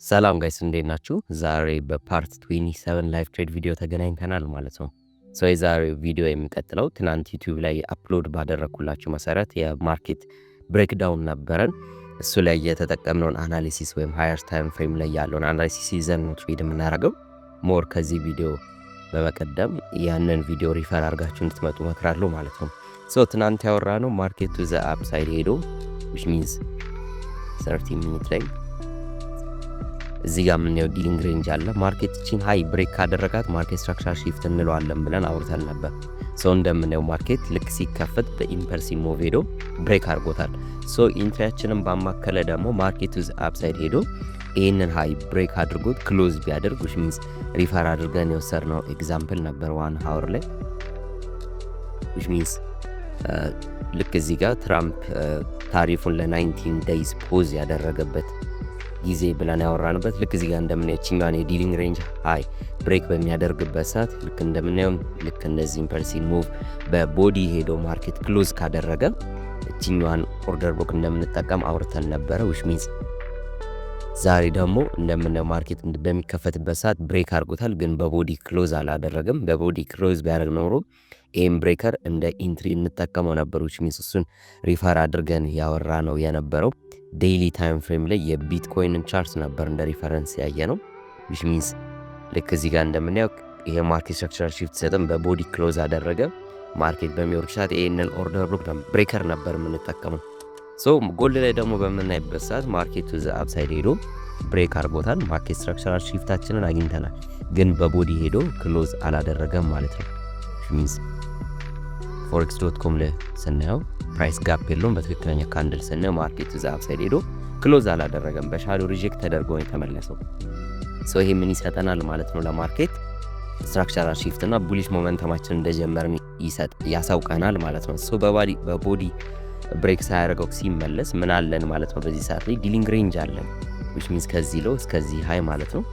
ሰላም ጋይስ እንዴት ናችሁ? ዛሬ በፓርት 27 ላይቭ ትሬድ ቪዲዮ ተገናኝተናል ማለት ነው። የዛሬው ቪዲዮ የሚቀጥለው ትናንት ዩቲዩብ ላይ አፕሎድ ባደረግኩላችሁ መሰረት የማርኬት ብሬክዳውን ነበረን። እሱ ላይ የተጠቀምነውን አናሊሲስ ወይም ሃየር ታይም ፍሬም ላይ ያለውን አናሊሲስ ይዘን ነው ትሬድ የምናደርገው። ሞር ከዚህ ቪዲዮ በመቀደም ያንን ቪዲዮ ሪፈር አድርጋችሁ እንድትመጡ መክራለሁ ማለት ነው። ትናንት ያወራ ነው ማርኬቱ ዘ አፕሳይድ ሄዶ which means 30 ሚኒት ላይ እዚህ ጋር የምናየው ዲሊንግ ሬንጅ አለ። ማርኬት ቺን ሃይ ብሬክ ካደረጋት ማርኬት ስትራክቸር ሺፍት እንለዋለን ብለን አውርተን ነበር። እንደምናየው ማርኬት ልክ ሲከፈት በኢምፐልሲቭ ሙቭ ሄዶ ብሬክ አድርጎታል። ኢንትሪያችንን ባማከለ ደግሞ ማርኬቱ አፕሳይድ ሄዶ ይህንን ሃይ ብሬክ አድርጎት ክሎዝ ቢያደርግ which means ሪፈር አድርገን የወሰድነው ኤግዛምፕል ነበር 1 ሃወር ላይ which means ልክ እዚህ ጋር ትራምፕ ታሪፉን ለ19 ዴይዝ ፖዝ ያደረገበት ጊዜ ብለን ያወራንበት ልክ እዚህ ጋር እንደምናየው ቺኛን የዲሊንግ ሬንጅ ሃይ ብሬክ በሚያደርግበት ሰዓት ልክ እንደምናየው ልክ እነዚህ ኢምፐልሲቭ ሙቭ በቦዲ ሄዶ ማርኬት ክሎዝ ካደረገ ቺኛን ኦርደር ብሎክ እንደምንጠቀም አውርተን ነበረ which means ዛሬ ደግሞ እንደምናየው ማርኬት በሚከፈትበት ሰዓት ብሬክ አድርጎታል፣ ግን በቦዲ ክሎዝ አላደረገም። በቦዲ ክሎዝ ቢያደርግ ኖሮ ኤም ብሬከር እንደ ኢንትሪ እንጠቀመው ነበር which means እሱን ሪፈር አድርገን ያወራ ነው የነበረው። ዴይሊ ታይም ፍሬም ላይ የቢትኮይንን ቻርት ነበር እንደ ሪፈረንስ ያየ ነው which means ልክ እዚህ ጋር እንደምናየው ይሄ ማርኬት ስትራክቸር ሺፍት ሰጥም በቦዲ ክሎዝ አደረገ። ማርኬት በሚወርድ ሰዓት ይሄንን ኦርደር ብሎክ ብሬከር ነበር የምንጠቀመው። ጎልድ ላይ ደግሞ በምናይበት ሰዓት ማርኬቱ ዘ አፕሳይድ ሄዶ ብሬክ አድርጎታል። ማርኬት ስትራክቸር ሺፍታችንን አግኝተናል፣ ግን በቦዲ ሄዶ ክሎዝ አላደረገም ማለት ነው which means forex.com ላይ ስናየው ፕራይስ ጋፕ የለውም። በትክክለኛ ካንድል ስናየው ማርኬቱ ዘ አፕሳይድ ሄዶ ክሎዝ አላደረገም፣ በሻዶ ሪጀክት ተደርጎ የተመለሰው። ይሄ ምን ይሰጠናል ማለት ነው? ለማርኬት ስትራክቸራል ሺፍት እና ቡሊሽ ሞመንተማችን እንደጀመርን ያሳውቀናል ማለት ነው። በቦዲ ብሬክ ሳያደርገው ሲመለስ ምን አለን ማለት ነው? በዚህ ሰዓት ላይ ዲሊንግ ሬንጅ አለን which means ከዚህ ሎ እስከዚህ ሃይ ማለት ነው።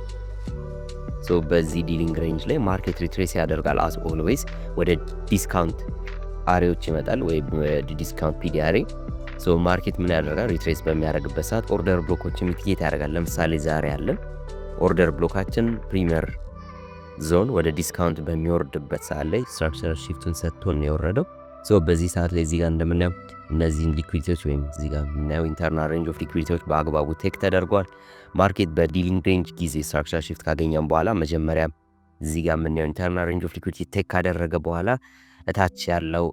በዚህ ዲሊንግ ሬንጅ ላይ ማርኬት ሪትሬስ ያደርጋል as always ወደ ዲስካውንት አሬዎች ይመጣል ወይም ዲስካውንት ፒዲአር። ማርኬት ምን ያደርጋል? ሪትሬስ በሚያደርግበት ሰዓት ኦርደር ብሎኮችን ሚቲጌት ያደርጋል። ለምሳሌ ዛሬ ያለን ኦርደር ብሎካችን ፕሪሚየር ዞን ወደ ዲስካውንት በሚወርድበት ሰዓት ላይ ስትራክቸር ሺፍቱን ሰጥቶን ነው የወረደው። በዚህ ሰዓት ላይ እዚህ ጋር እንደምናየው እነዚህን ሊኩዊዲቲዎች ወይም እዚህ ጋር የምናየው ኢንተርናል ሬንጅ ኦፍ ሊኩዊዲቲዎች በአግባቡ ቴክ ተደርጓል። ማርኬት በዲሊንግ ሬንጅ ጊዜ ስትራክቸር ሺፍት ካገኘን በኋላ መጀመሪያ እዚህ ጋር የምናየው ኢንተርናል ሬንጅ ኦፍ ሊኩዊዲቲ ቴክ ካደረገ በኋላ እታች ያለው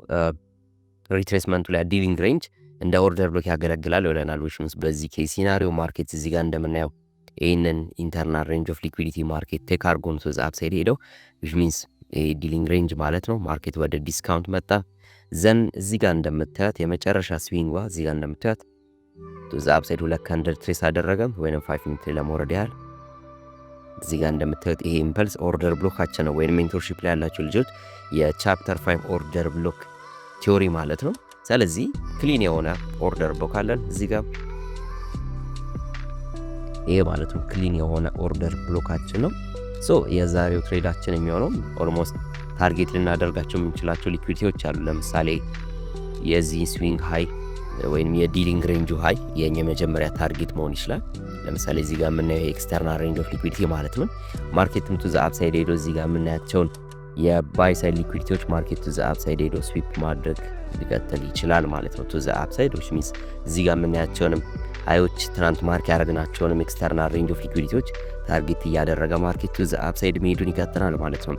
ሪትሬስመንቱ ላይ ዲሊንግ ሬንጅ እንደ ኦርደር ብሎክ ያገለግላል ይለናል which means በዚህ ኬስ ሲናሪዮ ማርኬት እዚህ ጋር እንደምናየው ይህንን ኢንተርናል ሬንጅ ኦፍ ሊኩዊዲቲ ማርኬት ቴክ አድርጎ ነው ዘ አፕሳይድ ሄደው which means ዲሊንግ ሬንጅ ማለት ነው። ማርኬት ወደ ዲስካውንት መጣ። ዘን እዚህ ጋር እንደምታዩት የመጨረሻ ስዊንጓ እዚህ ጋር እንደምታዩት ዘ አፕሳይድ 2 ካንድል ትሬስ አደረገ ወይንም 5 ሚኒት ለመውረድ ያህል። እዚህ ጋር እንደምታዩት ይሄ ኢምፐልስ ኦርደር ብሎካችን ነው ወይንም ሜንቶርሺፕ ላይ ያላችሁ ልጆች የቻፕተር 5 ኦርደር ብሎክ ቲዮሪ ማለት ነው። ስለዚህ ክሊን የሆነ ኦርደር ብሎክ አለን እዚህ ጋር ይሄ ማለት ነው ክሊን የሆነ ኦርደር ብሎካችን ነው። የዛሬው ትሬዳችን የሚሆነው ኦልሞስት ታርጌት ልናደርጋቸው የምንችላቸው ሊኩዊዲቲዎች አሉ። ለምሳሌ የዚህ ስዊንግ ሃይ ወይም የዲሊንግ ሬንጁ ሃይ የኛ መጀመሪያ ታርጌት መሆን ይችላል። ለምሳሌ እዚህ ጋር የምናየው ኤክስተርናል ሬንጅ ኦፍ ሊኩዊዲቲ ማለት ነው። ማርኬትም ቱ ዘ አፕሳይድ ሄዶ እዚህ ጋር የምናያቸውን የባይ ሳይድ ሊኩዊዲቲዎች ማርኬት ቱ ዘ አፕሳይድ ሄዶ ስዊፕ ማድረግ ሊቀጥል ይችላል ማለት ነው። ቱ ዘ አፕሳይድ which means እዚህ ጋር የምናያቸውንም ሃዮች ትናንት ማርክ ያደረግናቸውንም ኤክስተርናል ሬንጅ ኦፍ ሊኩዊዲቲዎች ታርጌት እያደረገ ማርኬት ቱ ዘ አፕሳይድ መሄዱን ይቀጥላል ማለት ነው።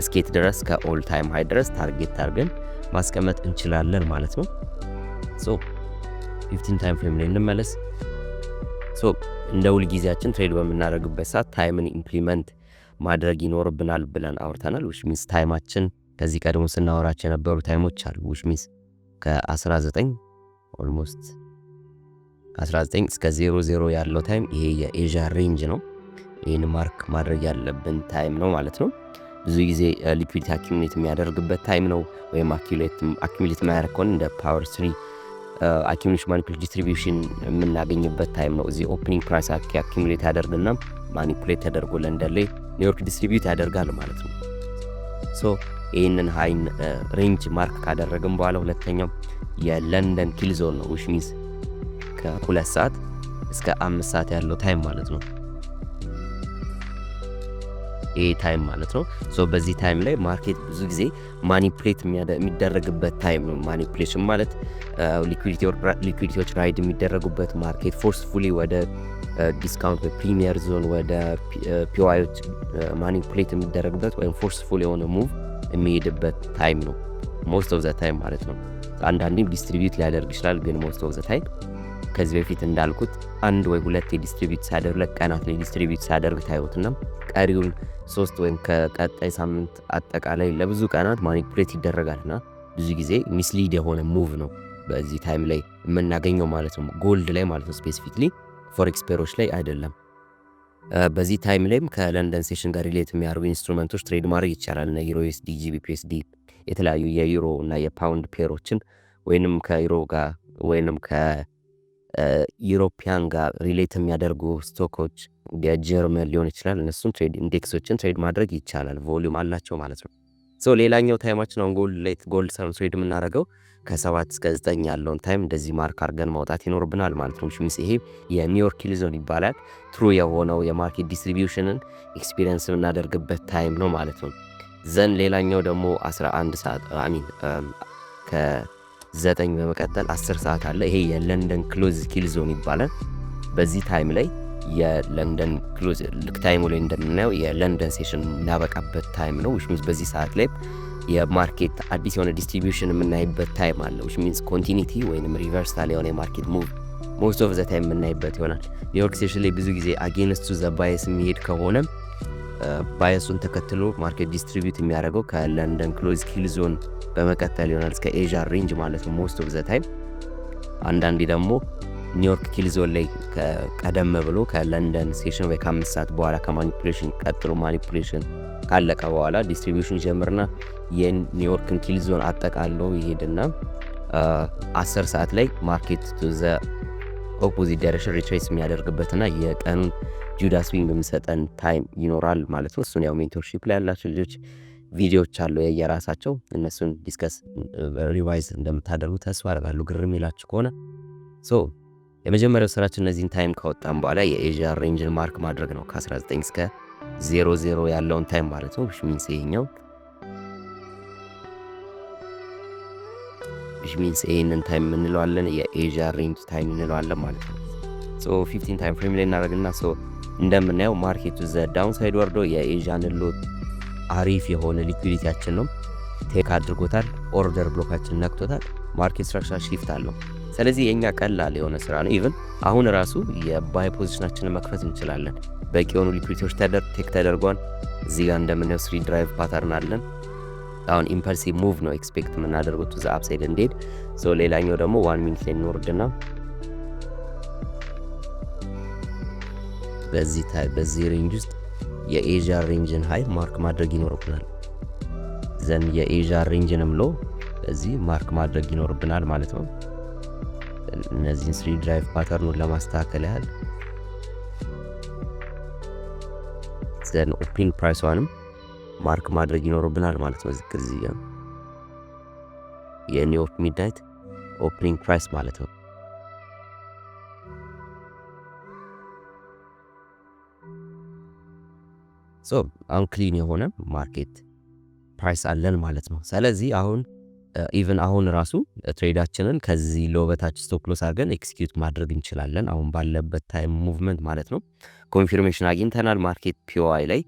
እስኬት ድረስ ከኦል ታይም ሃይ ድረስ ታርጌት አድርገን ማስቀመጥ እንችላለን ማለት ነው። 15 ታይም ፍሬም ላይ እንመለስ። እንደ ሁል ጊዜያችን ትሬድ በምናደርግበት ሰዓት ታይምን ኢምፕሊመንት ማድረግ ይኖርብናል ብለን አውርተናል which means ታይማችን ከዚህ ቀድሞ ስናወራቸው የነበሩ ታይሞች አሉ which means ከ19 ኦልሞስት 19 እስከ 00 ያለው ታይም ይሄ የኤዥያ ሬንጅ ነው። ይህን ማርክ ማድረግ ያለብን ታይም ነው ማለት ነው። ብዙ ጊዜ ሊኩዊዲቲ አኪሙሌት የሚያደርግበት ታይም ነው ወይም አኪሙሌት ማያደርግ ከሆነ እንደ ፓወር 3 አኪሙሌሽን ማኒፑሌት ዲስትሪቢዩሽን የምናገኝበት ታይም ነው። እዚህ ኦፕኒንግ ፕራይስ አኪሙሌት ያደርግና ማኒፑሌት ተደርጎ ለንደን ላይ ኒውዮርክ ዲስትሪቢዩት ያደርጋል ማለት ነው። ይህንን ሃይን ሬንጅ ማርክ ካደረግን በኋላ ሁለተኛው የለንደን ኪል ዞን ነው which means ከ2 ሰዓት እስከ 5 ሰዓት ያለው ታይም ማለት ነው። ይሄ ታይም ማለት ነው። ሶ በዚህ ታይም ላይ ማርኬት ብዙ ጊዜ ማኒፕሌት የሚደረግበት ታይም ነው። ማኒፕሌሽን ማለት ሊኩዊዲቲዎች ራይድ የሚደረጉበት ማርኬት ፎርስፉሊ ወደ ዲስካውንት በፕሪሚየር ዞን ወደ ፒዋዮች ማኒፕሌት የሚደረግበት ወይም ፎርስፉል የሆነ ሙቭ የሚሄድበት ታይም ነው። ሞስት ኦፍ ዘ ታይም ማለት ነው። አንዳንዴም ዲስትሪቢዩት ሊያደርግ ይችላል፣ ግን ሞስት ኦፍ ዘ ታይም ከዚህ በፊት እንዳልኩት አንድ ወይ ሁለት የዲስትሪቢዩት ሲያደርግ ለቀናት ላይ ዲስትሪቢዩት ሲያደርግ ታዩትና ቀሪውን 3 ወይም ከቀጣይ ሳምንት አጠቃላይ ለብዙ ቀናት ማኒፕሌት ይደረጋልና ብዙ ጊዜ ሚስሊድ የሆነ ሙቭ ነው በዚህ ታይም ላይ የምናገኘው ማለት ነው። ጎልድ ላይ ማለት ነው ስፔሲፊክሊ፣ ፎሬክስ ፔሮች ላይ አይደለም። በዚህ ታይም ላይም ከለንደን ሴሽን ጋር ሪሌት የሚያደርጉ ኢንስትሩመንቶች ትሬድ ማድረግ ይቻላል። እና ዩሮ ዩኤስዲ፣ GBP/USD የተለያዩ የዩሮ እና የፓውንድ ፔሮችን ወይንም ከዩሮ ጋር ወይንም ከዩሮፒያን ጋር ሪሌት የሚያደርጉ ስቶኮች የጀርመን ሊሆን ይችላል። እነሱን ትሬድ ኢንዴክሶችን ትሬድ ማድረግ ይቻላል። ቮሊዩም አላቸው ማለት ነው። ሶ ሌላኛው ታይማችን አሁን ጎልድ ሰም ትሬድ የምናደርገው ከ7 እስከ 9 ያለውን ታይም እንደዚህ ማርክ አድርገን ማውጣት ይኖርብናል ማለት ነው። ሚንስ ይሄ የኒውዮርክ ሂል ዞን ይባላል። ትሩ የሆነው የማርኬት ዲስትሪቢዩሽንን ኤክስፒሪየንስ የምናደርግበት ታይም ነው ማለት ነው። ዘን ሌላኛው ደግሞ 11 ሰዓት ከ9 በመቀጠል 10 ሰዓት አለ። ይሄ የለንደን ክሎዝ ሂል ዞን ይባላል። በዚህ ታይም ላይ የለንደን ክሎዝ ልክ ታይሙ ላይ እንደምናየው የለንደን ሴሽን የሚያበቃበት ታይም ነው። ዊች ሚንስ በዚህ ሰዓት ላይ የማርኬት አዲስ የሆነ ዲስትሪቢዩሽን የምናይበት ታይም አለ። ዊች ሚንስ ኮንቲኒቲ ወይም ሪቨርሳል የሆነ የማርኬት ሙቭ ሞስት ኦፍ ዘ ታይም የምናይበት ይሆናል። ኒውዮርክ ሴሽን ላይ ብዙ ጊዜ አጌንስቱ ዘ ባየስ የሚሄድ ከሆነ ባየሱን ተከትሎ ማርኬት ዲስትሪቢዩት የሚያደርገው ከለንደን ክሎዝ ሂል ዞን በመቀጠል ይሆናል እስከ ኤዥያ ሬንጅ ማለት ነው ሞስት ኦፍ ዘ ታይም። አንዳንዴ ደግሞ ኒውዮርክ ሂል ዞን ላይ ቀደም ብሎ ከለንደን ሴሽን ወይ ከ5 ሰዓት በኋላ ከማኒፑሌሽን ቀጥሎ ማኒፑሌሽን ካለቀ በኋላ ዲስትሪቢዩሽን ጀምርና የኒውዮርክን ሂል ዞን አጠቃሎ ይሄድና 10 ሰዓት ላይ ማርኬት ቱ ዘ ኦፖዚት ዳይሬክሽን ሪትሬስ የሚያደርግበትና የቀኑን ጁዳስ ስዊንግ የሚሰጠን ታይም ይኖራል ማለት ነው። እሱን ያው ሜንቶርሺፕ ላይ ያላቸው ልጆች ቪዲዮዎች አሉ የየራሳቸው፣ እነሱን ዲስከስ ሪቫይዝ እንደምታደርጉ ተስፋ አደርጋለሁ ግርም ይላችሁ ከሆነ። ሶ የመጀመሪያው ስራችን እነዚህን ታይም ካወጣን በኋላ የኤዥያ ሬንጅን ማርክ ማድረግ ነው። ከ19 እስከ 00 ያለውን ታይም ማለት ነው። which means ይሄኛው which means ይሄንን ታይም እንለዋለን የኤዥያ ሬንጅ ታይም እንለዋለን ማለት ነው። ሶ 15 ታይም ፍሬም ላይ እናደርግና ሶ እንደምናየው ማርኬቱ ዘ ዳውን ሳይድ ወርዶ የኤዥያን ሎት አሪፍ የሆነ ሊኩዊዲቲያችን ነው ቴክ አድርጎታል። ኦርደር ብሎካችን ነክቶታል። ማርኬት ስትራክቸር ሺፍት አለው። ስለዚህ የኛ ቀላል የሆነ ስራ ነው። ኢቭን አሁን ራሱ የባይ ፖዚሽናችንን መክፈት እንችላለን። በቂ የሆኑ ሊኩዊዲቲዎች ቴክ ተደርጓል። እዚህ ጋር እንደምናየው 3 ድራይቭ ፓተርን አለን። አሁን ኢምፐልሲቭ ሙቭ ነው ኤክስፔክት የምናደርገው ቱ ዘ አፕሳይድ እንዴድ። ሶ ሌላኛው ደግሞ 1 ሚኒት ላይ እንወርድና በዚህ ሬንጅ ውስጥ የኤዥያ ሬንጅን ሃይ ማርክ ማድረግ ይኖርብናል። ዘን የኤዥያ ሬንጅንም ሎ በዚህ ማርክ ማድረግ ይኖርብናል ማለት ነው። እነዚህን 3 ድራይቭ ፓተርኑን ለማስተካከል ያህል ዘን ኦፕኒንግ ፕራይሷንም ማርክ ማድረግ ይኖርብናል ማለት ነው። እዚህ ጋር የኒውዮርክ ሚድናይት ኦፕኒንግ ፕራይስ ማለት ነው። ሶ አሁን ክሊን የሆነ ማርኬት ፕራይስ አለን ማለት ነው። ስለዚህ አሁን ኢቭን አሁን ራሱ ትሬዳችንን ከዚህ ሎበታች ስቶፕ ሎስ አድርገን ኤክስኪዩት ማድረግ እንችላለን አሁን ባለበት ታይም ሙቭመንት ማለት ነው። ኮንፊርሜሽን አግኝተናል። ማርኬት ፒኦአይ ላይ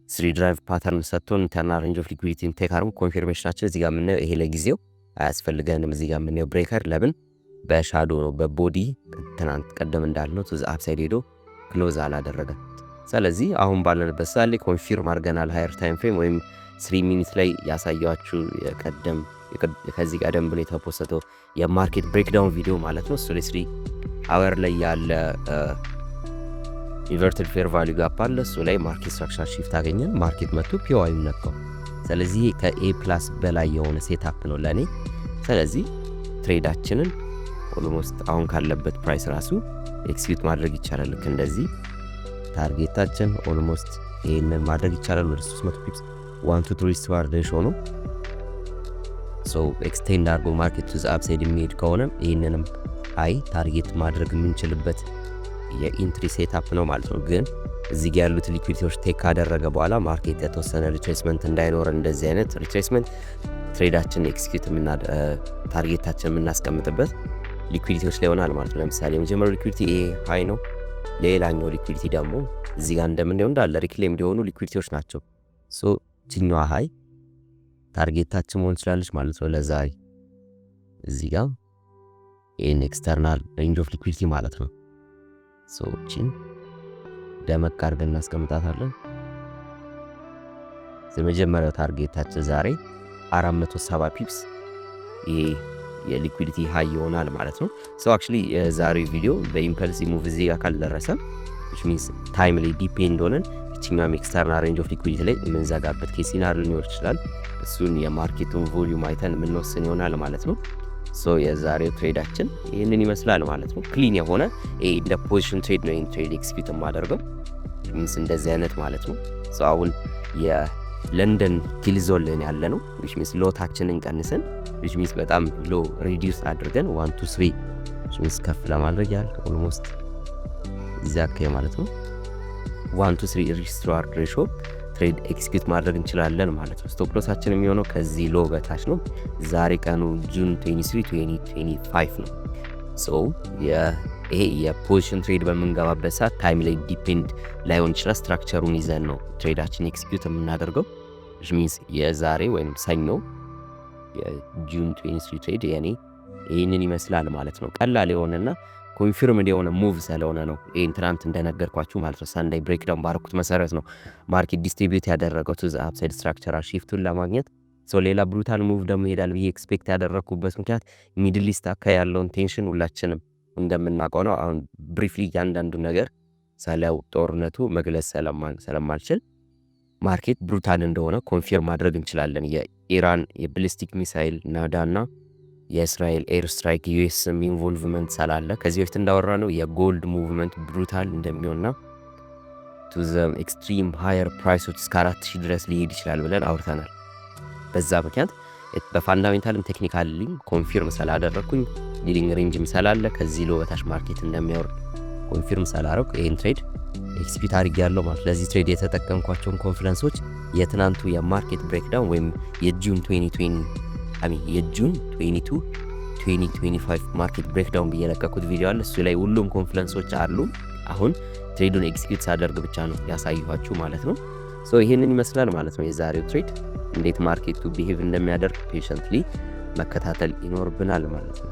3 ድራይቭ ፓተርን ሰጥቶን ኢንተርናል ሬንጅ ኦፍ ሊኩዊዲቲ ቴክ አድርጎ ኮንፊርሜሽናችን እዚህ ጋር የምናየው ይሄ ለጊዜው አያስፈልገንም። እዚህ ጋር የምናየው ብሬከር ለምን በሻዶ ነው፣ በቦዲ ትናንት ቀደም እንዳልነው ቱ ዘ አፕሳይድ ሄዶ ክሎዝ አላደረገም። ስለዚህ አሁን ባለንበት ሰዓት ላይ ኮንፊርም አድርገናል። ሃየር ታይም ፍሬም ወይም 3 ሚኒት ላይ ያሳያችሁ ከዚህ ቀደም ብሎ የተፖስተው የማርኬት ብሬክዳውን ቪዲዮ ማለት ነው። እሱ ላይ 3 አወር ላይ ያለ ኢንቨርትድ ፌር ቫልዩ ጋፕ አለ። እሱ ላይ ማርኬት ስትራክቸር ሺፍት አገኘን። ማርኬት መጥቶ ፒኦአይ ነካው። ስለዚህ ከኤ ፕላስ በላይ የሆነ ሴትአፕ ነው ለኔ። ስለዚህ ትሬዳችንን ኦልሞስት አሁን ካለበት ፕራይስ ራሱ ኤክስኪዩት ማድረግ ይቻላል። ልክ እንደዚህ ታርጌታችን ኦልሞስት ይሄንን ማድረግ ይቻላል። ወደ 300 ፒፕስ 1 to 3 ስዋር ሬሾ ነው። ሶ ኤክስቴንድ አድርጎ ማርኬት ቱ ዘ አፕሳይድ የሚሄድ ከሆነ ይህንንም አይ ታርጌት ማድረግ የምንችልበት የኢንትሪ ሴትአፕ ነው ማለት ነው። ግን እዚህ ጋር ያሉት ሊኩዊዲቲዎች ቴክ ካደረገ በኋላ ማርኬት የተወሰነ ሪትሬስመንት እንዳይኖር እንደዚህ አይነት ሪትሬስመንት ትሬዳችን ኤክስኪዩት ታርጌታችን የምናስቀምጥበት ሊኩዊዲቲዎች ላይ ይሆናል ማለት ነው። ለምሳሌ የመጀመሪያው ሊኩዊዲቲ ይሄ ሃይ ነው። ሌላኛው ሊኩዊዲቲ ደግሞ እዚህ ጋር እንደምናየው እንዳለ ሪክሌም እንዲሆኑ ሊኩዊዲቲዎች ናቸው። ሶ ችኛዋ ሃይ ታርጌታችን መሆን ትችላለች ማለት ነው ለዛሬ። እዚህ ጋር ይሄን ኤክስተርናል ሬንጅ ኦፍ ሊኩዊዲቲ ማለት ነው። ሶ ቺን ደመቅ አድርገን እናስቀምጣታለን። የመጀመሪያው ታርጌታችን ዛሬ 470 ፒፕስ ይሄ የሊኩዊዲቲ ሃይ ይሆናል ማለት ነው። ሶ አክቹሊ የዛሬው ቪዲዮ በኢምፐልሲቭ ሙቭ እዚህ ጋር ካልደረሰ which means ታይምሊ ዲፔንድ ሆነን እችኛው ኤክስተርናል ሬንጅ ኦፍ ሊኩዊዲቲ ላይ የምንዘጋበት ኬስ ሲናሪዮ ሊኖር ይችላል። እሱን የማርኬቱን ቮሊዩም አይተን የምንወስን ይሆናል ማለት ነው። ሶ የዛሬው ትሬዳችን ይህንን ይመስላል ማለት ነው። ክሊን የሆነ እንደ ፖዚሽን ትሬድ ነው ይህን ትሬድ ኤክስኪዩት የማደርገው ሚንስ እንደዚህ አይነት ማለት ነው። ሶ አሁን የለንደን ኪል ዞን ላይ ያለ ነው which means ሎታችንን ቀንሰን which means በጣም ሎ ሪዲዩስ አድርገን 1 2 3 which means ከፍ ለማድረግ ያህል ኦልሞስት እዚያ አካባቢ ማለት ነው 1 2 3 ሪስትራር ሬሾ ትሬድ ኤክስኪዩት ማድረግ እንችላለን ማለት ነው። ስቶፕ ሎሳችን የሚሆነው ከዚህ ሎ በታች ነው። ዛሬ ቀኑ ጁን 23 2025 ነው። ሶ ይሄ የፖዚሽን ትሬድ በምንገባበት ሰዓት ታይም ላይ ዲፔንድ ላይሆን ይችላል። ስትራክቸሩን ይዘን ነው ትሬዳችን ኤክስኪዩት የምናደርገው which means የዛሬ ወይም ሰኞ የጁን 23 ትሬድ ይህንን ይመስላል ማለት ነው። ቀላል የሆነና ኮንፊርምድ የሆነ ሙቭ ስለሆነ ነው ይህን ትናንት እንደነገርኳችሁ ማለት ነው። ሳንዳይ ብሬክዳውን ባረኩት መሰረት ነው ማርኬት ዲስትሪቢዩት ያደረገው ቱ ዘ አፕሳይድ ስትራክቸራል ሺፍቱን ለማግኘት። ሶ ሌላ ብሩታል ሙቭ ደግሞ ይሄዳል ብዬ ኤክስፔክት ያደረግኩበት ምክንያት ሚድል ኢስት አካባቢ ያለውን ቴንሽን ሁላችንም እንደምናውቀው ነው። አሁን ብሪፍሊ እያንዳንዱ ነገር ስለ ጦርነቱ መግለጽ ስለማልችል ማርኬት ብሩታል እንደሆነ ኮንፊርም ማድረግ እንችላለን። የኢራን የባሊስቲክ ሚሳይል ናዳና የእስራኤል ኤር ስትራይክ ዩኤስም ኢንቮልቭመንት ስላለ ከዚህ በፊት እንዳወራ ነው የጎልድ ሙቭመንት ብሩታል እንደሚሆንና ቱ ዘ ኤክስትሪም ሃየር ፕራይሶች እስከ 4000 ድረስ ሊሄድ ይችላል ብለን አውርተናል። በዛ ምክንያት በፋንዳሜንታልም ቴክኒካሊም ኮንፊርም ስላደረግኩኝ ዲሊንግ ሬንጅም ስላለ ከዚህ ሎ በታች ማርኬት እንደሚያወርድ ኮንፊርም ስላደረኩ ይህን ትሬድ ኤክስኪዩት አድርጌያለሁ ማለት። ለዚህ ትሬድ የተጠቀምኳቸውን ኮንፈረንሶች የትናንቱ የማርኬት ብሬክዳውን ወይም የጁን 22 2025 ማርኬት ብሬክዳውን ብዬ የለቀኩት ቪዲዮ አለ። እሱ ላይ ሁሉም ኮንፈረንሶች አሉ። አሁን ትሬዱን ኤክስኪዩት ሳደርግ ብቻ ነው ያሳየኋችሁ ማለት ነው። ሶ ይሄንን ይመስላል ማለት ነው የዛሬው ትሬድ። እንዴት ማርኬቱ ቢሄቭ እንደሚያደርግ ፔሸንትሊ መከታተል ይኖርብናል ማለት ነው።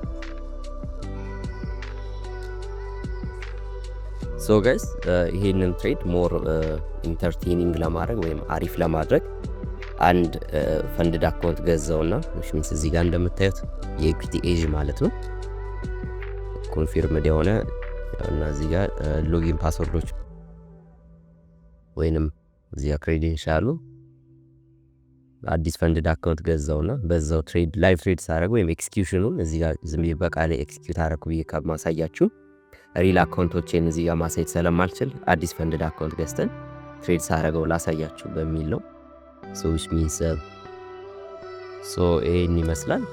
ሶ ጋይስ ይሄንን ትሬድ ሞር ኢንተርቴኒንግ ለማድረግ ወይም አሪፍ ለማድረግ አንድ ፈንድድ አካውንት ገዛውና which means እዚህ ጋር እንደምታዩት የኢኩዊቲ ኤጅ ማለት ነው ኮንፊርምድ የሆነ እና እዚህ ጋር ሎጊን ፓስወርዶች ወይንም እዚህ ጋር ክሬዴንሻሉ አዲስ ፈንድድ አካውንት ገዛውና በዛው ትሬድ ላይቭ ትሬድ ሳደርግ ወይም ኤክስኪዩሽኑን እዚህ ጋር ዝም ብዬ በቃሌ ኤክስኪዩት አደረኩ ብዬ ከማሳያችሁ ሪል አካውንቶቼን እዚህ ጋር ማሳየት ስለማልችል አዲስ ፈንድድ አካውንት ገዝተን ትሬድ ሳደርገው ላሳያችሁ በሚል ነው። ሶ which means ይሄን ይመስላል።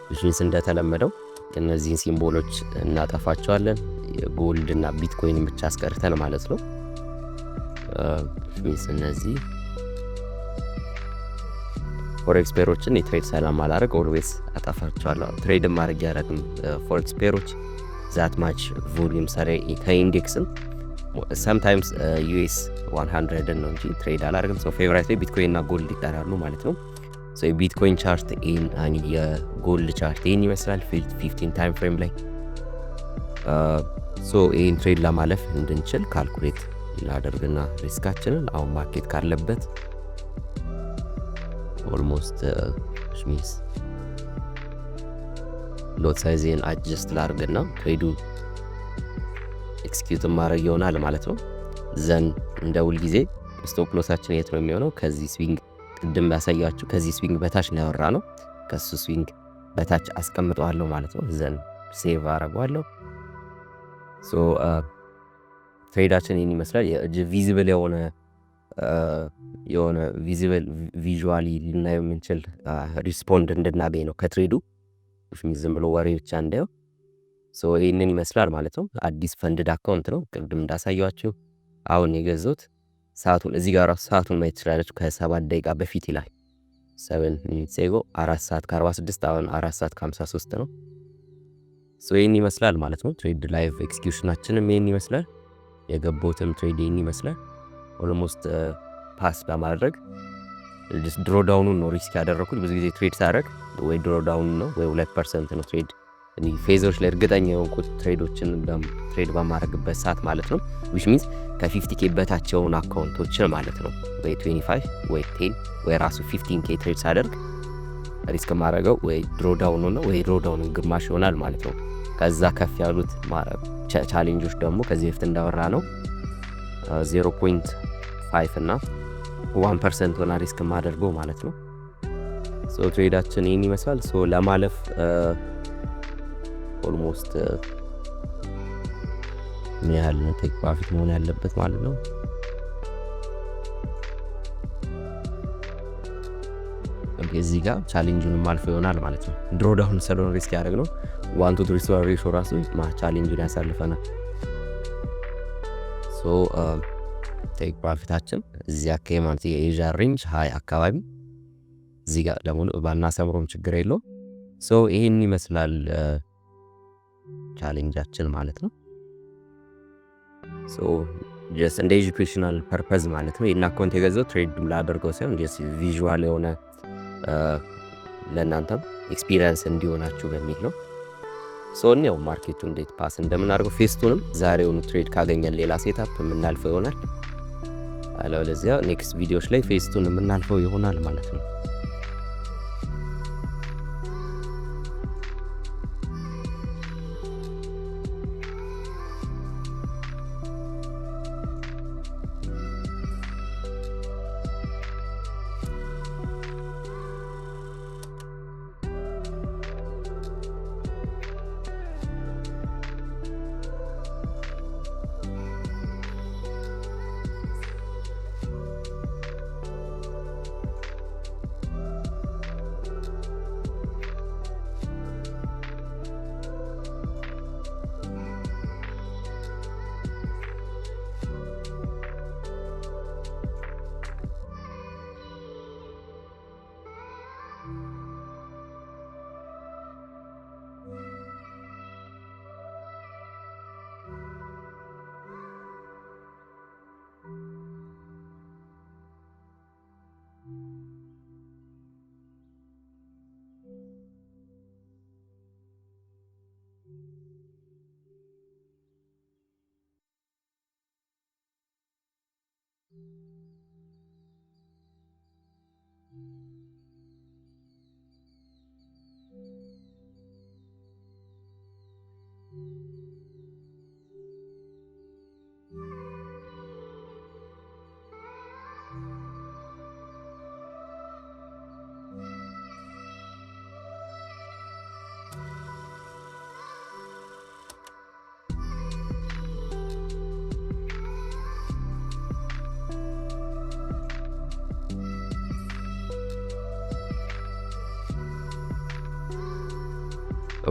which means እንደተለመደው እነዚህን ሲምቦሎች እናጠፋቸዋለን የጎልድ እና ቢትኮይን ብቻ አስቀርተን ማለት ነው። which means እነዚህ ፎሬክስ ፔሮችን የትሬድ ሰላም አላረግ ኦልዌስ አጠፋቸዋለሁ። ትሬድ ማድረግ ያረግም ፎሬክስ ፔሮች ዛት ማች ቮሊዩም ሰሬ ከኢንዴክስም sometimes US 100 ነው እንጂ ትሬድ አላረግም። ሶ ፌቨራይት ላይ ቢትኮይን እና ጎልድ ይጠራሉ ማለት ነው። ሶ የቢትኮይን ቻርት የጎልድ ቻርት ይህን ይመስላል 15 ታይም ፍሬም ላይ። ሶ ይህን ትሬድ ለማለፍ እንድንችል ካልኩሌት ላደርግና ሪስካችንን አሁን ማርኬት ካለበት ኦልሞስት ሚስ ሎት ሳይዜን አጀስት ላድርግና ትሬዱ ኤክስኪዩት ማድረግ ይሆናል ማለት ነው። ዘን እንደ ሁል ጊዜ ስቶፕ ሎሳችን የት ነው የሚሆነው? ከዚህ ስዊንግ ቅድም ያሳያችሁ ከዚህ ስዊንግ በታች ነው ያወራ ነው። ከሱ ስዊንግ በታች አስቀምጠዋለሁ ማለት ነው። ዘን ሴቭ አረጋለሁ። ሶ ትሬዳችን ይህን ይመስላል። ቪዚብል የሆነ ቪዚብል ቪዥዋሊ ልናየው የምንችል ሪስፖንድ እንድናገኝ ነው ከትሬዱ ዝም ብሎ ወሬ ብቻ እንዳየው። ሶ ይህንን ይመስላል ማለት ነው። አዲስ ፈንድድ አካውንት ነው ቅድም እንዳሳያችሁ። አሁን የገዛሁት ሰዓቱን እዚህ ጋር ራሱ ሰዓቱን ማየት ትችላላችሁ። ከ7 ደቂቃ በፊት ይላል 7 ሚኒትስ ኤጎ 4 ሰዓት ከ46 አሁን 4 ሰዓት ከ53 ነው። ሶ ይህን ይመስላል ማለት ነው። ትሬድ ላይቭ ኤክስኪዩሽናችንም ይህን ይመስላል። የገባሁትም ትሬድ ይህን ይመስላል። ኦልሞስት ፓስ ለማድረግ ድሮ ዳውኑን ነው ሪስክ ያደረኩት። ብዙ ጊዜ ትሬድ ሳደርግ ወይ ድሮ ዳውን ነው ወይ 2% ነው ትሬድ ፌዞች ላይ እርግጠኛ የሆንኩት ትሬዶችን ትሬድ በማድረግበት ሰዓት ማለት ነው። ዊች ሚንስ ከ50K በታች የሆኑ አካውንቶችን ማለት ነው። ወይ 25 ወይ 10 ወይ ራሱ 15K ትሬድ ሳደርግ ሪስክ ማድረገው ወይ ድሮ ዳውን ነው ወይ ድሮ ዳውን ግማሽ ይሆናል ማለት ነው። ከዛ ከፍ ያሉት ቻሌንጆች ደግሞ ከዚህ በፊት እንዳወራ ነው 0.5 እና 1% ሆና ሪስክ ማደርገው ማለት ነው። ሶ ትሬዳችን ይህን ይመስላል። ሶ ለማለፍ ኦልሞስት ምን ያህል ነው ቴክ ፕሮፊት መሆን ያለበት ማለት ነው። እዚህ ጋር ቻሌንጁን ማልፎ ይሆናል ማለት ነው። ድሮ ዳውን ሰሎን ሪስክ ያደረግ ነው 1 to 3 ሬሾ ራሱ ቻሌንጁን ያሳልፈናል። ሶ ቴክ ፕሮፊታችን እዚህ አካባቢ ማለት የኤዥያ ሬንጅ 20 አካባቢ እዚህ ጋር ደግሞ ባናሰምሮም ችግር የለው። ሶ ይሄን ይመስላል ቻሌንጃችን ማለት ነው። ሶ ጀስት እንደ ኤጁኬሽናል ፐርፐዝ ማለት ነው። ይሄን አካውንት የገዛው ትሬድ ላደርገው ሳይሆን ጀስት ቪዥዋል የሆነ ለእናንተም ኤክስፒሪየንስ እንዲሆናችሁ በሚል ነው። ሶ እኔው ማርኬቱ እንዴት ፓስ እንደምናደርገው ፌስቱንም ዛሬውኑ ትሬድ ካገኘን ሌላ ሴታፕ የምናልፈው ይሆናል። አለበለዚያ ኔክስት ቪዲዮዎች ላይ ፌስቱን የምናልፈው ይሆናል ማለት ነው።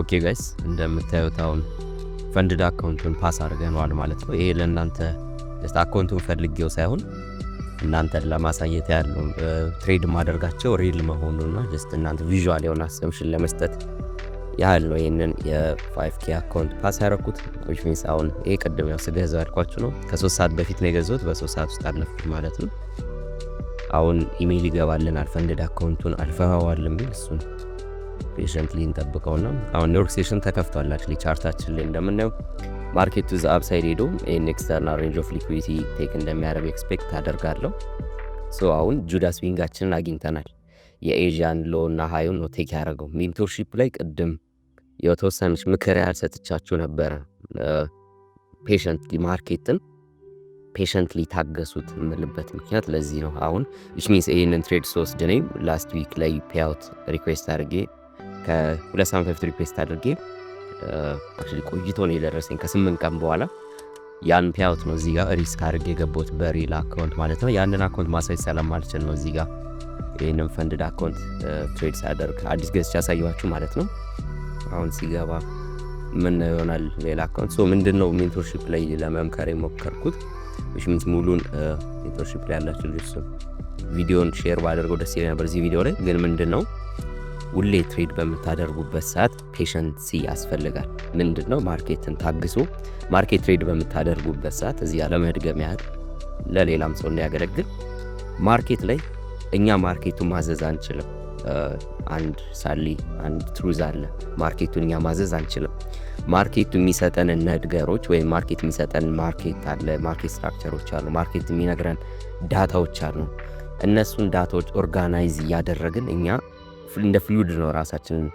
ኦኬ ጋይስ እንደምታዩት አሁን ፈንድድ አካውንቱን ፓስ አድርገናል ማለት ነው። ይሄ ለእናንተ ጀስት አካውንቱን ፈልጌው ሳይሆን እናንተን ለማሳየት ያለው ትሬድ ማድረጋቸው ሪል መሆኑና ጀስት እናንተ ቪዥዋል የሆነ አሰምሽን ለመስጠት ያህል ነው ይሄንን የ5K አካውንት ፓስ ያደረኩት። which means አሁን ይሄ ቅድም ያው ስገዛው ያልኳችሁ ነው ከ3 ሰዓት በፊት ነው የገዛሁት፣ በ3 ሰዓት ውስጥ አለፍኩት ማለት ነው። አሁን ኢሜል ይገባልናል ፈንድድ አካውንቱን አልፈዋል የሚል እሱን ፔሸንትሊ እንጠብቀውና አሁን ኒውዮርክ ሴሽን ተከፍቷል። አክቹሊ ቻርታችን ላይ እንደምናየው ማርኬቱ ዘ አፕሳይድ ሄዶ ይሄን ኤክስተርናል ሬንጅ ኦፍ ሊኩዊዲቲ ቴክ እንደሚያደርግ ኤክስፔክት አደርጋለሁ። ሶ አሁን ጁዳስ ዊንጋችንን አግኝተናል። የኤዥያን ሎ እና ሃዩን ነው ቴክ ያደረገው። ሜንቶርሺፕ ላይ ቅድም የተወሰነች ምክር ያልሰጥቻችሁ ነበረ። ፔሸንትሊ ማርኬትን ፔሸንትሊ ታገሱት የምልበት ምክንያት ለዚህ ነው። አሁን which means ይሄንን ትሬድ ስወስድ እኔ ላስት ዊክ ላይ ፔአውት ሪኩዌስት አድርጌ ከ2 ሳምንት በፊት ሪኩዌስት አድርጌ አክቹሊ ቆይቶ ነው የደረሰኝ ከ8 ቀን በኋላ ያን ፔአውት ነው እዚህ ጋር ሪስክ አድርጌ የገባሁት በሪል አካውንት ማለት ነው። ያንን አካውንት ማሳየት ስለማልችል ነው እዚህ ጋር ይሄንን ፈንድድ አካውንት ትሬድ ሳደርግ አዲስ ገዝቼ ያሳየኋችሁ ማለት ነው። አሁን ሲገባ ምን ይሆናል ሌላ አካውንት ሶ ምንድነው ሜንቶርሺፕ ላይ ለመምከር የሞከርኩት ምሽምት ሙሉን ሜንቶርሺፕ ላይ ያላችሁ ልጆች ቪዲዮን ሼር ባደርገው ደስ ይለኝ ነበር። እዚህ ቪዲዮ ላይ ግን ምንድነው ሁሌ ትሬድ በምታደርጉበት ሰዓት ፔሸንሲ ያስፈልጋል። ምንድነው ማርኬትን ታግሶ ማርኬት ትሬድ በምታደርጉበት ሰዓት እዚህ ለመድገም ያህል ለሌላም ሰው እንዲያገለግል ማርኬት ላይ እኛ ማርኬቱን ማዘዝ አንችልም። አንድ ትሩዝ አለ። ማርኬቱን እኛ ማዘዝ አንችልም። ማርኬቱ የሚሰጠን ነገሮች ወይም ማርኬት የሚሰጠን ማርኬት አለ፣ ማርኬት ስትራክቸሮች አሉ፣ ማርኬት የሚነግረን ዳታዎች አሉ። እነሱን ዳታዎች ኦርጋናይዝ እያደረግን እኛ እንደ ፍሉድ ነው ራሳችንን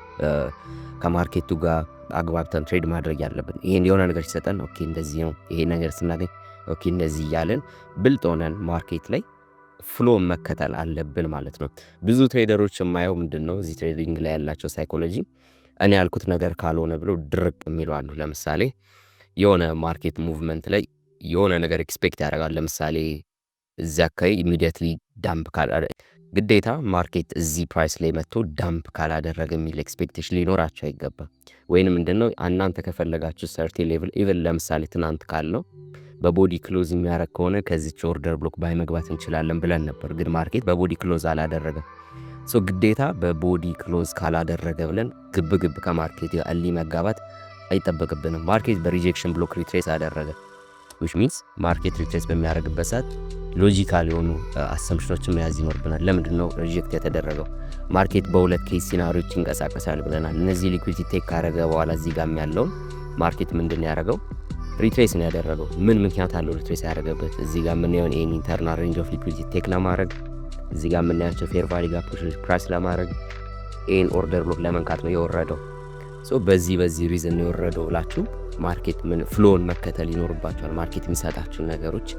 ከማርኬቱ ጋር አግባብተን ትሬድ ማድረግ ያለብን። ይሄን የሆነ ነገር ሲሰጠን ኦኬ እንደዚህ ነው፣ ይሄ ነገር ስናገኝ ኦኬ እንደዚህ እያለን ብልጥ ሆነን ማርኬት ላይ ፍሎ መከተል አለብን ማለት ነው። ብዙ ትሬደሮች የማየው ምንድነው እዚህ ትሬዲንግ ላይ ያላቸው ሳይኮሎጂ እኔ ያልኩት ነገር ካልሆነ ብሎ ድርቅ የሚሉ አሉ። ለምሳሌ የሆነ ማርኬት ሙቭመንት ላይ የሆነ ነገር ኤክስፔክት ያደርጋል። ለምሳሌ እዚያ አካባቢ ኢሚዲየትሊ ዳምፕ ግዴታ ማርኬት እዚህ ፕራይስ ላይ መጥቶ ዳምፕ ካላደረገ የሚል ኤክስፔክቴሽን ሊኖራቸው አይገባም። ወይንም ምንድነው እናንተ ከፈለጋችሁ ሰርቲ ሌቭል ኢቨን ለምሳሌ ትናንት ካልነው በቦዲ ክሎዝ የሚያደርግ ከሆነ ከዚች ኦርደር ብሎክ ባይ መግባት እንችላለን ብለን ነበር። ግን ማርኬት በቦዲ ክሎዝ አላደረገም። ሶ ግዴታ በቦዲ ክሎዝ ካላደረገ ብለን ግብ ከማርኬት ጋር እሊ መጋባት አይጠበቅብንም። ማርኬት በሪጀክሽን ብሎክ ሪትሬስ አደረገ which means ማርኬት ሪትሬስ በሚያደርግበት ሰዓት ሎጂካል የሆኑ አሰምፕሽኖችን መያዝ ይኖርብናል። ለምንድነው ሪጀክት የተደረገው? ማርኬት በሁለት ኬስ ሲናሪዎች ይንቀሳቀሳል ብለናል። እነዚህ ሊኩዊዲቲ ቴክ ካደረገ በኋላ እዚህ ጋር ያለውን ማርኬት ምንድን ነው ያደረገው? ሪትሬስ ነው ያደረገው። ምን ምክንያት አለው ሪትሬስ ያደረገበት? እዚህ ጋር የምናየውን ይሄን ኢንተርናል ሬንጅ ኦፍ ሊኩዊዲቲ ቴክ ለማድረግ፣ እዚህ ጋር የምናያቸው ፌር ቫልዩ ጋፖች ፕራይስ ለማድረግ፣ ይሄን ኦርደር ብሎክ ለመንካት ነው የወረደው። ሶ በዚህ ሪዝን ነው የወረደው ብላችሁ ማርኬት ምን ፍሎን መከተል ይኖርባችኋል። ማርኬት የሚሰጣችሁን ነገሮች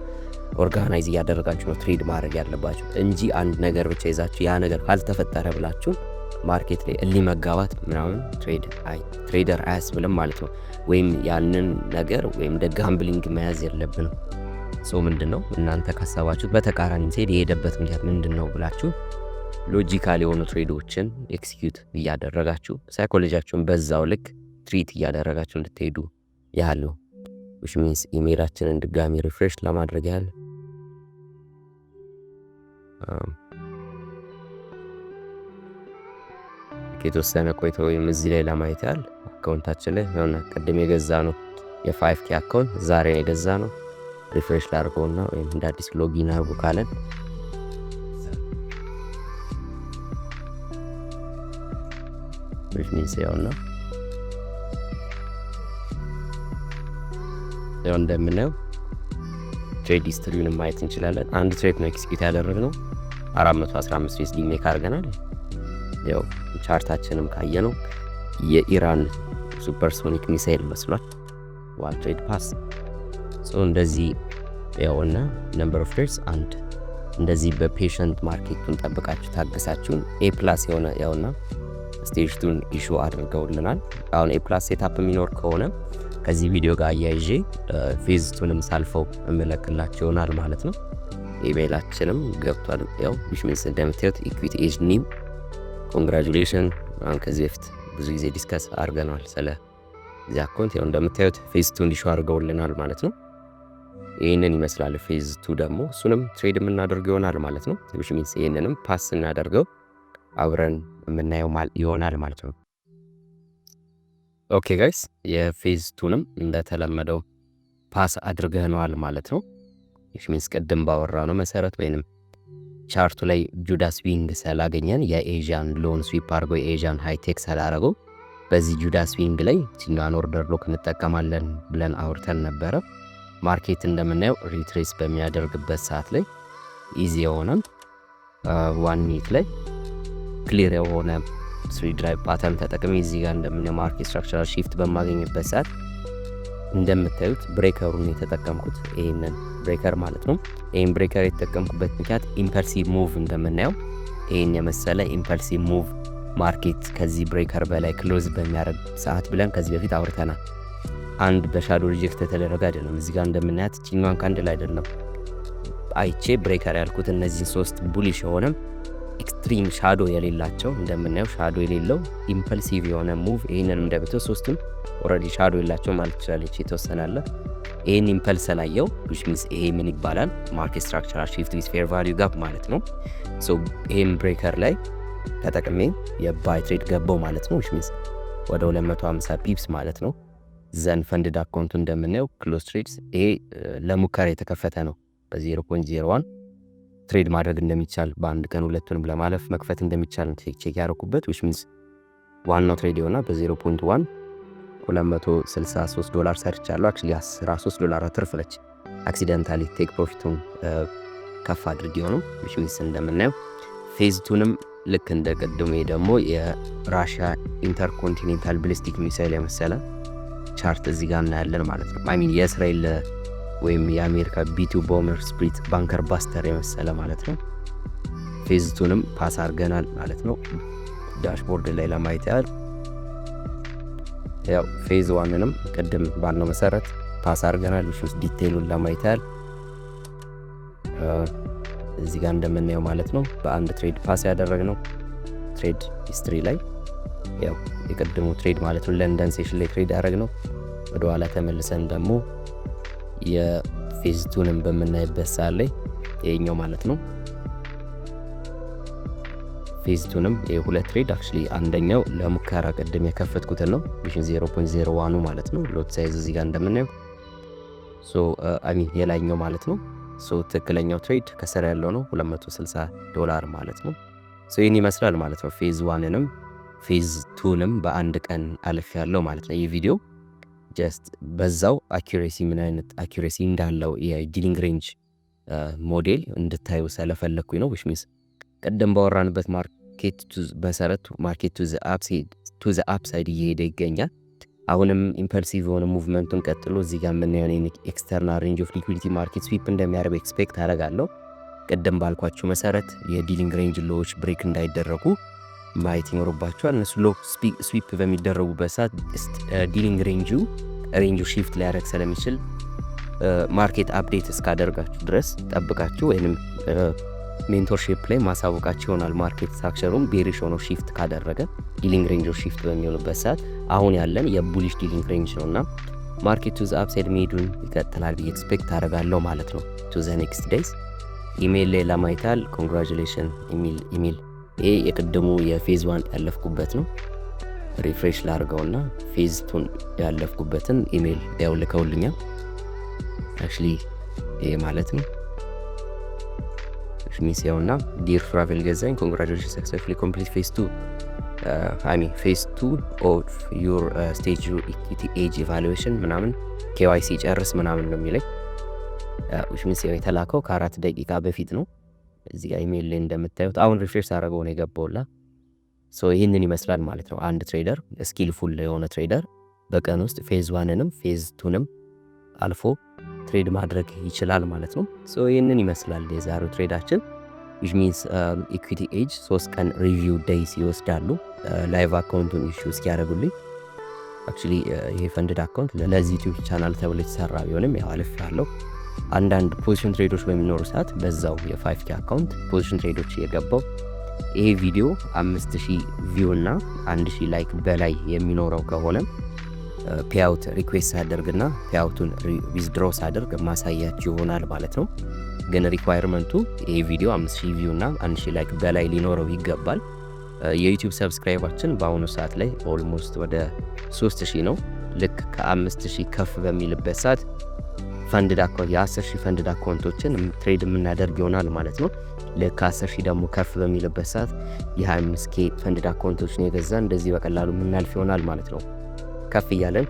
ኦርጋናይዝ እያደረጋችሁ ነው ትሬድ ማድረግ ያለባችሁ እንጂ አንድ ነገር ብቻ ይዛችሁ ያ ነገር ካልተፈጠረ ብላችሁ ማርኬት ላይ እሊ መጋባት ምናምን ትሬደር አያስብልም ማለት ነው። ወይም ያንን ነገር ወይም እንደ ጋምብሊንግ መያዝ የለብንም። ሶ ምንድነው እናንተ ካሰባችሁት በተቃራኒ ሲሄድ የሄደበት ምክንያት ምንድነው ብላችሁ ሎጂካል የሆኑ ትሬዶችን ኤክስኪዩት እያደረጋችሁ ሳይኮሎጂያችሁን በዛው ልክ ትሪት እያደረጋችሁ እንድትሄዱ ያህል ነው። which means ኢሜይላችንን ድጋሚ ሪፍሬሽ ለማድረግ ያህል ከተወሰነ ቆይቶ ወይም እዚህ ላይ ለማየት ያህል አካውንታችን ላይ የሆነ ቅድም የገዛ ነው የ5K አካውንት ዛሬ የገዛ ነው። ሪፍሬሽ ላድርገውና ወይም እንደ አዲስ ሎጊን አድርጉ ካለን which means ያው እንደምናየው ትሬድ ሂስትሪውን ማየት እንችላለን። አንድ ትሬድ ነው ኤክስኪዩት ያደረግነው 415 USD ሜክ አድርገናል። ያው ቻርታችንም ካየነው የኢራን ሱፐርሶኒክ ሚሳይል መስሏል። ዋን ትሬድ ፓስ ሶ እንደዚህ ያውና ነምበር ኦፍ ትሬድስ አንድ እንደዚህ በፔሸንት ማርኬቱን ጠብቃችሁ ታገሳችሁን ኤ+ የሆነ ያውና ስቴጅ 2 ኢሹ አድርገውልናል። አሁን ኤ+ ሴታፕ የሚኖር ከሆነ ከዚህ ቪዲዮ ጋር አያይዤ ፌዝ 2ንም ሳልፈው እመለክላችሁ ይሆናል ማለት ነው። ኢሜይላችንም ገብቷል። ያው which means እንደምታዩት ኢኩዊቲ ኤጅ ኒም ኮንግራቹሌሽን። አሁን ከዚህ በፊት ብዙ ጊዜ ዲስከስ አድርገናል ስለ እዚህ አካውንት። ያው እንደምታዩት ፌዝ 2 ኢሹ አድርገውልናል ማለት ነው። ይህንን ይመስላል ፌዝ 2 ደግሞ እሱንም ትሬድ የምናደርገው ይሆናል ማለት ነው። which means ይህንንም ፓስ እናደርገው አብረን የምናየው ይሆናል ማለት ነው። ኦኬ ጋይስ የፌዝ 2ንም እንደተለመደው ፓስ አድርገናል ማለት ነው። which means ቀደም ባወራነው መሰረት ወይንም ቻርቱ ላይ ጁዳስ ዊንግ ስላገኘን የኤዥያን ሎን ስዊፕ አድርጎ የኤዥያን ሃይቴክ ስላደረገው በዚህ ጁዳስ ዊንግ ላይ ቲኛን ኦርደር ብሎክ እንጠቀማለን ብለን አውርተን ነበረ። ማርኬት እንደምናየው ሪትሬስ በሚያደርግበት ሰዓት ላይ ኢዚ የሆነ 1 ሚኒት ላይ ክሊር የሆነ 3 ድራይቭ ፓተርን ተጠቅሜ እዚህ ጋር እንደምናየው ማርኬት ስትራክቸራል ሺፍት በማገኝበት ሰዓት እንደምታዩት ብሬከሩን የተጠቀምኩት ይሄንን ብሬከር ማለት ነው። ይሄን ብሬከር የተጠቀምኩበት ምክንያት ኢምፐልሲቭ ሙቭ እንደምናየው ይሄን የመሰለ ኢምፐልሲቭ ሙቭ ማርኬት ከዚህ ብሬከር በላይ ክሎዝ በሚያደርግ ሰዓት ብለን ከዚህ በፊት አውርተናል። አንድ በሻዶ ሪጀክት የተደረገ አይደለም። እዚህ ጋር እንደምናያት ቺኛን ካንድል አይደለም አይቼ ብሬከር ያልኩት እነዚህን 3 ቡሊሽ የሆነ ኤክስትሪም ሻዶ የሌላቸው እንደምናየው ሻዶ የሌለው ኢምፐልሲቭ የሆነ ሙቭ ይሄንን እንደምታዩት 3ቱም ኦሬዲ ሻዶ የላቸው ማለት ይችላል። የተወሰናለ ይህን ኢምፐልስ ላየው which means ይሄ ምን ይባላል? ማርኬት ስትራክቸራል ሺፍት ዊዝ ፌር ቫልዩ ጋፕ ማለት ነው። ሶ ይህን ብሬከር ላይ ተጠቅሜ የባይ ትሬድ ገባው ማለት ነው which means ወደ 250 ፒፕስ ማለት ነው። ዘን ፈንድድ አካውንቱ እንደምናየው ክሎዝ ትሬድስ ይሄ ለሙከራ የተከፈተ ነው። በ0.01 ትሬድ ማድረግ እንደሚቻል በአንድ ቀን ሁለቱንም ለማለፍ መክፈት እንደሚቻል ቼክ ያደረኩበት which means ዋናው ትሬድ የሆነ በ0.1 $263 ሰርቻለሁ። አክቹሊ $13 አትርፍለች አክሲደንታሊ ቴክ ፕሮፊቱን ከፍ አድርጌው ነው which means እንደምናየው ፌዝ 2ንም ልክ እንደ ቀደሙ ደግሞ የራሽያ ኢንተርኮንቲኔንታል ባሊስቲክ ሚሳይል የመሰለ ቻርት እዚህ ጋር እናያለን ማለት ነው። አይ ሚን የእስራኤል ወይም የአሜሪካ B2 ቦመር ስፕሪት ባንከር ባስተር የመሰለ ማለት ነው። ፌዝ 2ንም ፓስ አድርገናል ማለት ነው። ዳሽቦርድ ላይ ለማየት ያህል ያው ፌዝ 1ንም ቅድም ባልነው መሰረት ፓስ አድርገናል። ውስጥ ዲቴይሉን ለማየት ያህል እዚህ ጋር እንደምናየው ማለት ነው በአንድ ትሬድ ፓስ ያደረግነው ትሬድ ሂስትሪ ላይ ያው የቀደሙ ትሬድ ማለት ነው ለንደን ሴሽን ላይ ትሬድ ያደረግነው። ወደ ኋላ ተመልሰን ደግሞ የፌዝ 2ንም በምናይበት ሰዓት ላይ ይሄኛው ማለት ነው ፌዝ 2ንም የሁለት ትሬድ አክቹሊ አንደኛው ለሙከራ ቅድም የከፈትኩትን ነው ቪዥን 0.01 ማለት ነው ሎት ሳይዝ እዚህ ጋር እንደምናየው ሶ አይ ሚን የላይኛው ማለት ነው። ሶ ትክክለኛው ትሬድ ከስር ያለው ነው $260 ማለት ነው። ሶ ይህን ይመስላል ማለት ነው። ፌዝ 1ንም ፌዝ 2ንም በአንድ ቀን አልፍ ያለው ማለት ነው። ይህ ቪዲዮ ጀስት በዛው አኩሬሲ ምን አይነት አኩሬሲ እንዳለው የዲሊንግ ሬንጅ ሞዴል እንድታዩ ስለፈለኩኝ ነው which means ቀደም ባወራንበት ማርኬት መሰረት ማርኬት ቱ ዘ አፕሳይድ እየሄደ ይገኛል። አሁንም ኢምፐልሲቭ የሆነ ሙቭመንቱን ቀጥሎ እዚህ ጋር የምናየው ኤክስተርናል ሬንጅ ኦፍ ሊኩዊዲቲ ማርኬት ስዊፕ እንደሚያደርግ ኤክስፔክት አደርጋለሁ። ቀደም ባልኳችሁ መሰረት የዲሊንግ ሬንጅ ሎዎች ብሬክ እንዳይደረጉ ማየት ይኖርባቸዋል። እነሱ ሎ ስዊፕ በሚደረጉበት ሰዓት ዲሊንግ ሬንጁ ሺፍት ሊያደርግ ስለሚችል ማርኬት አፕዴት እስካደርጋችሁ ድረስ ጠብቃችሁ ወይንም ሜንቶርሺፕ ላይ ማሳወቃችሁ ይሆናል። ማርኬት ስትራክቸሩን ቤሪሽ ሆኖ ሺፍት ካደረገ ዲሊንግ ሬንጅ ሺፍት በሚሆንበት ሰዓት አሁን ያለን የቡሊሽ ዲሊንግ ሬንጅ ነውና ማርኬት ቱ ዘ አፕሳይድ መሄዱን ይቀጥላል ብዬ ኤክስፔክት አደርጋለሁ ማለት ነው። ቱ ዘ ኔክስት ዴይስ ኢሜል ላይ ለማይታል ኮንግራቹሌሽን ኢሜል ይሄ የቅድሙ የፌዝ 1 ያለፍኩበት ነው። ሪፍሬሽ ላርገውና ፌዝ 2 ያለፍኩበትን ኢሜል ያው ልከውልኛል። አክቹሊ ይሄ ማለት ነው ሚሲያውና ዲር ትራቨል ገዛኝ ኮንግራቹሌሽን ሰክሰስፉሊ ኮምፕሊት ፌዝ 2 አይ ሚን ፌዝ 2 ኦፍ ዩር ስቴጅ ኢኩዊቲ ኤጅ ኢቫሉዌሽን ምናምን KYC ጨርስ ምናምን ነው የሚለኝ which means የተላከው ከ4 ደቂቃ በፊት ነው። እዚህ ጋር ኢሜል ላይ እንደምታዩት አሁን ሪፍሬሽ አደረገው ነው የገባውላ። ሶ ይህንን ይመስላል ማለት ነው። አንድ ትሬደር ስኪልፉል የሆነ ትሬደር በቀን ውስጥ ፌዝ 1ንም ፌዝ 2ንም አልፎ ትሬድ ማድረግ ይችላል ማለት ነው። ሶ ይህንን ይመስላል የዛሬው ትሬዳችን which means ኢኩዊቲ ኤጅ 3 ቀን ሪቪው ዴይስ ይወስዳሉ ላይቭ አካውንቱን ኢሹ እስኪያደርጉልኝ። አክቹሊ ይሄ ፈንድድ አካውንት ለዚህ ዩቲዩብ ቻናል ተብሎ የተሰራ ቢሆንም ያው አልፍ ያለው አንዳንድ ፖዚሽን ትሬዶች በሚኖሩ ሰዓት በዛው የ5K አካውንት ፖዚሽን ትሬዶች እየገባው ይሄ ቪዲዮ 5000 ቪው እና 1000 ላይክ በላይ የሚኖረው ከሆነ ፔአውት ሪኩዌስት አደርግና ፔአውቱን ዊዝድሮ አደርግ ማሳያችሁ ይሆናል ማለት ነው። ግን ሪኳየርመንቱ ይሄ ቪዲዮ 5000 ቪው እና 1000 ላይክ በላይ ሊኖረው ይገባል። የዩቲዩብ ሰብስክራይባችን በአሁኑ ሰዓት ላይ ኦልሞስት ወደ 3000 ነው። ልክ ከ5000 ከፍ በሚልበት ሰዓት ፈንድድ አካውንት የ10000 ፈንድድ አካውንቶችን ትሬድ የምናደርግ ይሆናል ማለት ነው። ልክ 10000 ደግሞ ከፍ በሚልበት ሰዓት የ25K ፈንድድ አካውንቶችን የገዛ እንደዚህ በቀላሉ የምናልፍ ይሆናል ማለት ነው። ከፍ እያለን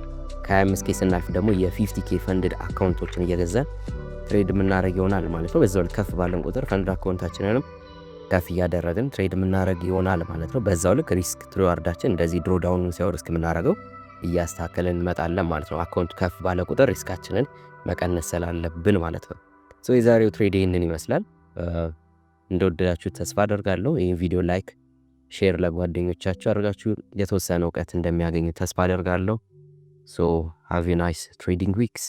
ከ25K ስናልፍ ደግሞ የ50K ፈንድድ አካውንቶችን እየገዛ ትሬድ የምናደርግ ይሆናል ማለት ነው። በዛው ልክ ከፍ ባለን ቁጥር ፈንድድ አካውንታችንንም ከፍ እያደረግን ትሬድ የምናደርግ ይሆናል ማለት ነው። በዛው ልክ ሪስክ ትሪዋርዳችን እንደዚህ ድሮ ዳውን ሲያወር እስከምናደርገው እያስተካከልን እንመጣለን ማለት ነው። አካውንቱ ከፍ ባለ ቁጥር ሪስካችንን መቀነስ ስላለብን ማለት ነው። ሶ የዛሬው ትሬድ ይህንን ይመስላል። እንደወደዳችሁ ተስፋ አደርጋለሁ። ይህን ቪዲዮ ላይክ፣ ሼር ለጓደኞቻችሁ አድርጋችሁ የተወሰነ እውቀት እንደሚያገኙ ተስፋ አደርጋለሁ። ሶ ሃቭ ኤ ናይስ ትሬዲንግ ዊክስ